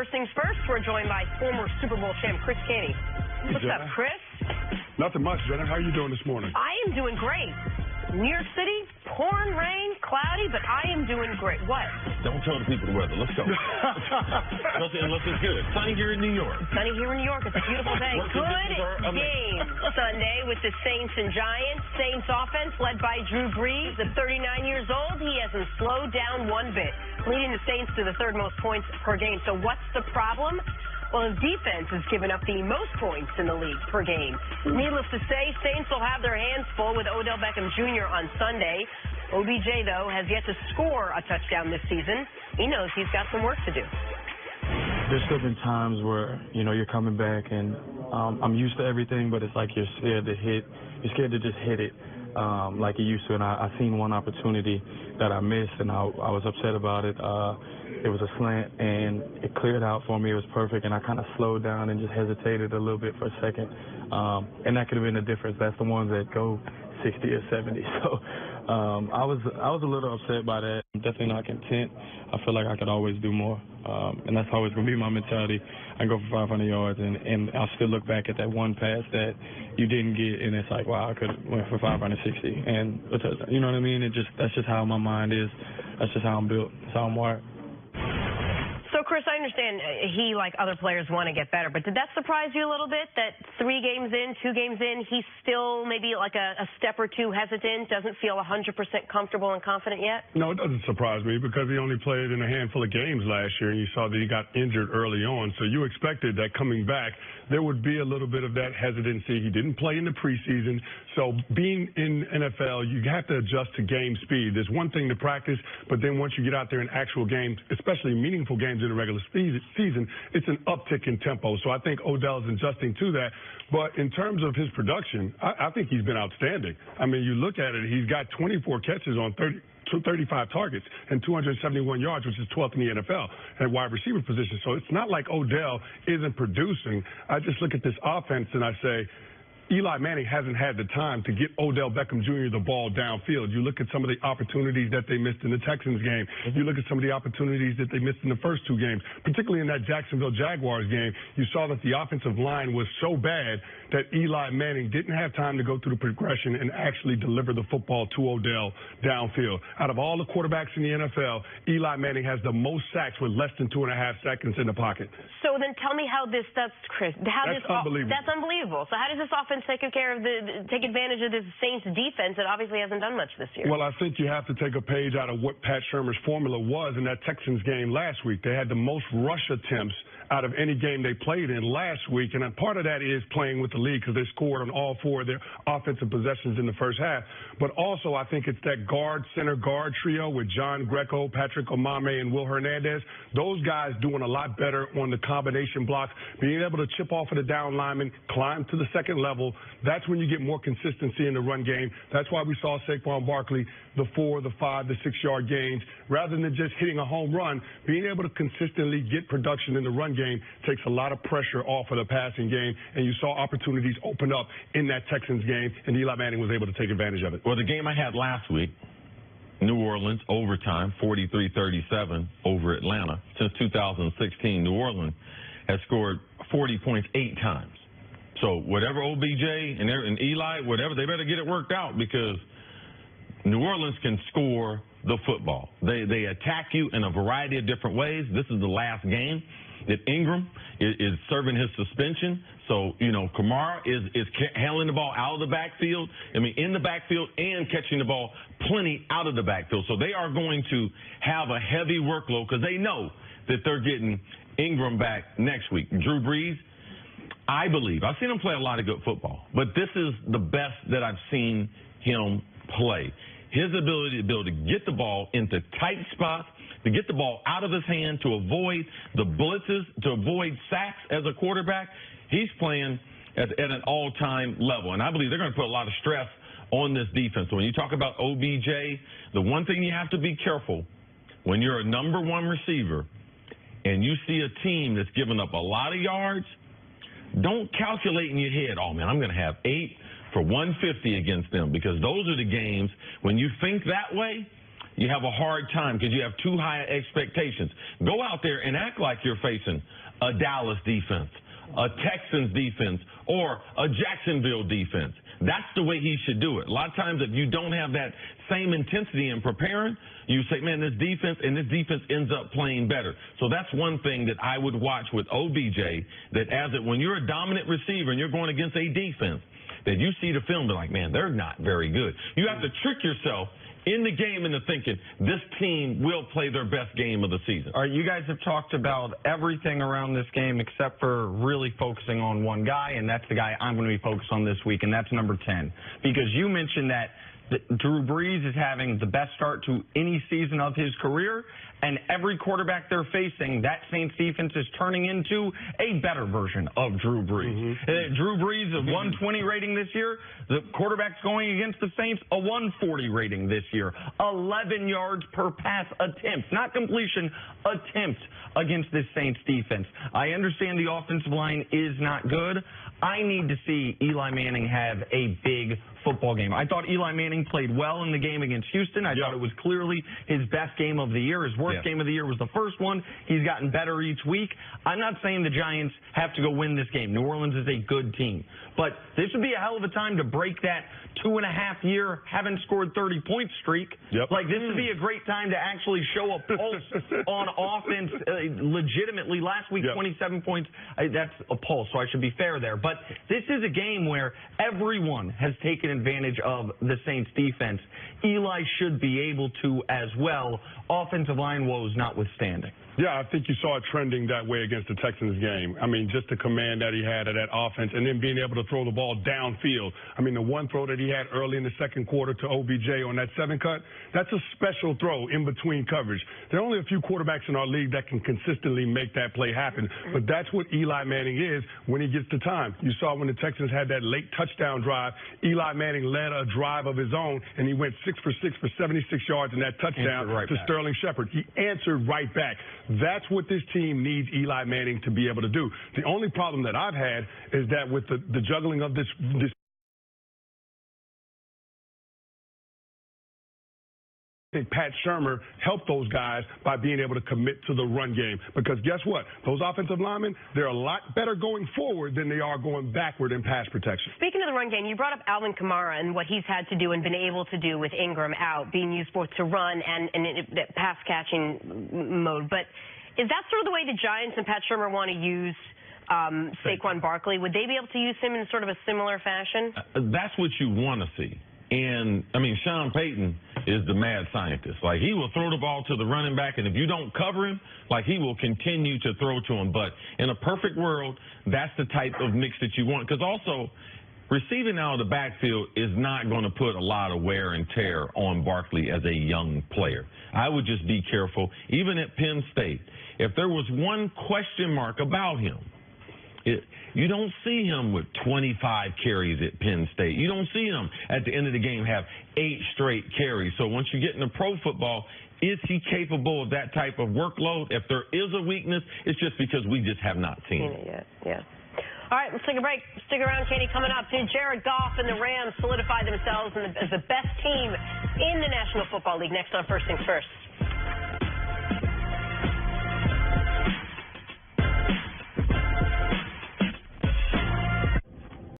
First things first, we're joined by former Super Bowl champ Chris Canty. What's up, Chris? Nothing much, Jenna. How are you doing this morning? I am doing great. New York City, pouring rain, cloudy, but I am doing great. What? Don't tell the people the weather. Let's go. Unless it's good. Sunny here in New York. Sunny here in New York. It's a beautiful day. Good game Sunday with the Saints and Giants. Saints offense led by Drew Brees. At 39 years old, he hasn't slowed down one bit, leading the Saints to the third most points per game. So what's the problem? Well, his defense has given up the most points in the league per game. Needless to say, Saints will have their hands full with Odell Beckham Jr. on Sunday. OBJ, though, has yet to score a touchdown this season. He knows he's got some work to do. There's still been times where, you're coming back and I'm used to everything, but it's like you're scared to hit. You're scared to just hit it like you used to. And I seen one opportunity that I missed, and I was upset about it. It was a slant, and it cleared out for me. It was perfect, and I kind of slowed down and just hesitated a little bit for a second. And that could have been the difference. That's the ones that go 60 or 70. So I was a little upset by that. I'm definitely not content. I feel like I could always do more, and that's always going to be my mentality. I can go for 500 yards, and I'll still look back at that one pass that you didn't get, and it's like, wow, I could have went for 560. And you know what I mean? That's just how my mind is. That's just how I'm built. That's how I'm wired. So, Chris, I understand he, like other players, want to get better, but did that surprise you a little bit that 3 games in, 2 games in, he's still maybe like a step or two hesitant, doesn't feel 100% comfortable and confident yet? No, it doesn't surprise me because he only played in a handful of games last year, and you saw that he got injured early on. So you expected that coming back, there would be a little bit of that hesitancy. He didn't play in the preseason. So being in NFL, you have to adjust to game speed. There's one thing to practice, but then once you get out there in actual games, especially meaningful games in the regular season, it's an uptick in tempo. So I think Odell's adjusting to that. But in terms of his production, I think he's been outstanding. I mean, you look at it, he's got 24 catches on 35 targets and 271 yards, which is 12th in the NFL at wide receiver position. So it's not like Odell isn't producing. I just look at this offense and I say, Eli Manning hasn't had the time to get Odell Beckham Jr. the ball downfield. You look at some of the opportunities that they missed in the Texans game. You look at some of the opportunities that they missed in the first 2 games, particularly in that Jacksonville Jaguars game. You saw that the offensive line was so bad that Eli Manning didn't have time to go through the progression and actually deliver the football to Odell downfield. Out of all the quarterbacks in the NFL, Eli Manning has the most sacks with less than 2.5 seconds in the pocket. So then tell me that's Chris. That's unbelievable. That's unbelievable. So how does this offense take advantage of this Saints defense that obviously hasn't done much this year? Well, I think you have to take a page out of what Pat Shurmur's formula was in that Texans game last week. They had the most rush attempts out of any game they played in last week, and part of that is playing with the lead because they scored on all 4 of their offensive possessions in the first half. But also, I think it's that center-guard trio with John Greco, Patrick Omame, and Will Hernandez. Those guys doing a lot better on the combination blocks, being able to chip off of the down lineman, climb to the second level. That's when you get more consistency in the run game. That's why we saw Saquon Barkley, the 4, the 5, the 6-yard gains. Rather than just hitting a home run, being able to consistently get production in the run game takes a lot of pressure off of the passing game, and you saw opportunities open up in that Texans game, and Eli Manning was able to take advantage of it. Well, the game I had last week, New Orleans, overtime, 43-37 over Atlanta. Since 2016, New Orleans has scored 40 points 8 times. So whatever OBJ and Eli, whatever, they better get it worked out because New Orleans can score the football. They attack you in a variety of different ways. This is the last game that Ingram is serving his suspension. So, Kamara is handling the ball out of the backfield. I mean, in the backfield and catching the ball plenty out of the backfield. So they are going to have a heavy workload because they know that they're getting Ingram back next week. Drew Brees, I believe, I've seen him play a lot of good football, but this is the best that I've seen him play. His ability to get the ball into tight spots, to get the ball out of his hand, to avoid the blitzes, to avoid sacks as a quarterback, he's playing at an all-time level. And I believe they're going to put a lot of stress on this defense. So when you talk about OBJ, the one thing you have to be careful when you're a number 1 receiver and you see a team that's giving up a lot of yards, don't calculate in your head, oh, man, I'm going to have 8 for 150 against them, because those are the games when you think that way, you have a hard time because you have too high expectations. Go out there and act like you're facing a Dallas defense, a Texans defense, or a Jacksonville defense. That's the way he should do it. A lot of times if you don't have that same intensity in preparing, you say, man, this defense ends up playing better. So that's one thing that I would watch with OBJ, that when you're a dominant receiver and you're going against a defense, that you see the film and be like, man, they're not very good. You have to trick yourself in the game into thinking this team will play their best game of the season. All right, you guys have talked about everything around this game except for really focusing on one guy, and that's the guy I'm going to be focused on this week, and that's number 10. Because you mentioned that Drew Brees is having the best start to any season of his career, and every quarterback they're facing, that Saints defense is turning into a better version of Drew Brees. Drew Brees, a 120 rating this year. The quarterback's going against the Saints, a 140 rating this year. 11 yards per pass attempt, not completion, attempt against this Saints defense. I understand the offensive line is not good. I need to see Eli Manning have a big football game. I thought Eli Manning played well in the game against Houston. I thought it was clearly his best game of the year. His worst game of the year was the first one. He's gotten better each week. I'm not saying the Giants have to go win this game. New Orleans is a good team. But this would be a hell of a time to break that 2.5-year haven't scored 30 point streak. Like, this would be a great time to actually show a pulse on offense legitimately. Last week, 27 points. That's a pulse, so I should be fair there. But this is a game where everyone has taken advantage of the Saints defense. Eli should be able to as well, offensive line woes notwithstanding. Yeah, I think you saw it trending that way against the Texans game. I mean, just the command that he had of that offense and then being able to throw the ball downfield. I mean, the one throw that he had early in the second quarter to OBJ on that 7-cut, that's a special throw in between coverage. There are only a few quarterbacks in our league that can consistently make that play happen, but that's what Eli Manning is when he gets the time. You saw when the Texans had that late touchdown drive, Eli Manning led a drive of his own, and he went 6 for 6 for 76 yards in that touchdown to Sterling Shepard. He answered right back. That's what this team needs Eli Manning to be able to do. The only problem that I've had is that with the juggling of this I think Pat Shurmur helped those guys by being able to commit to the run game. Because guess what? Those offensive linemen, they're a lot better going forward than they are going backward in pass protection. Speaking of the run game, you brought up Alvin Kamara and what he's had to do and been able to do with Ingram out, being used both to run and in pass-catching mode. But is that sort of the way the Giants and Pat Shurmur want to use Saquon Barkley? Would they be able to use him in sort of a similar fashion? That's what you want to see. And, I mean, Sean Payton is the mad scientist. Like, he will throw the ball to the running back, and if you don't cover him, like, he will continue to throw to him. But in a perfect world, that's the type of mix that you want. Because also, receiving out of the backfield is not going to put a lot of wear and tear on Barkley as a young player. I would just be careful. Even at Penn State, if there was one question mark about him, you don't see him with 25 carries at Penn State. You don't see him at the end of the game have 8 straight carries. So once you get into pro football, is he capable of that type of workload? If there is a weakness, it's just because we just have not seen it yet. Yeah. All right, let's take a break. Stick around, Katie. Coming up, did Jared Goff and the Rams solidify themselves as the best team in the National Football League? Next on First Things First.